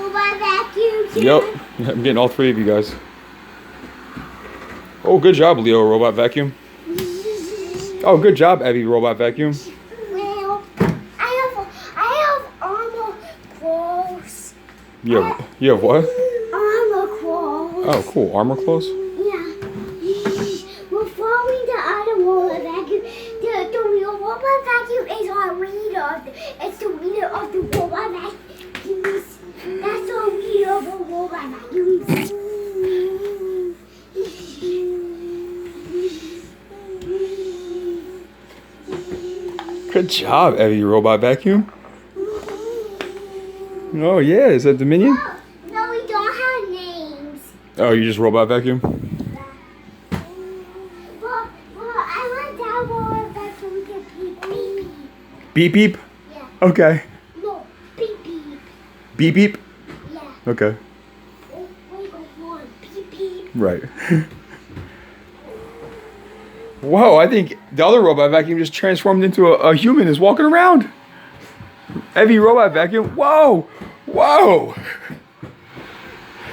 robot vacuum too? Yep. I'm getting all three of you guys. Oh, good job, Leo Robot Vacuum. Oh, good job, Evie Robot Vacuum. Well, I have armor clothes. You have what? Armor clothes. Oh, cool. Armor clothes? Yeah. We're following the other robot vacuum. The real robot vacuum is our leader. It's the leader of the robot vacuums. That's the leader of the robot vacuums. Good job, Evie Robot Vacuum. Oh, yeah. Is that Dominion? No, we don't have names. Oh, you just Robot Vacuum? Well, I want that robot vacuum to beep beep. Beep beep? Yeah. Okay. No, beep beep. Beep beep? Yeah. Okay. Wait, one. Beep beep. Right. Whoa, I think the other Robot Vacuum just transformed into a human is walking around. Evie Robot Vacuum. Whoa! Whoa!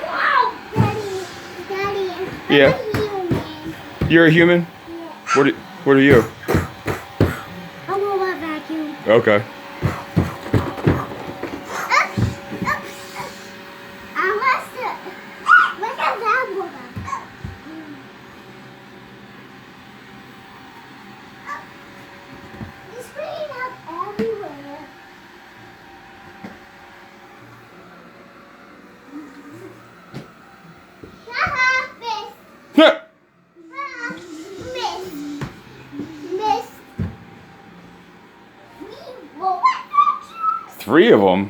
Wow, Daddy. Yeah. I'm a human. You're a human? Yeah. What are you? A robot vacuum. Okay. Look at that robot. It's spraying up everywhere. Haha, miss. Haha, miss. We robot vacuums. 3 of them.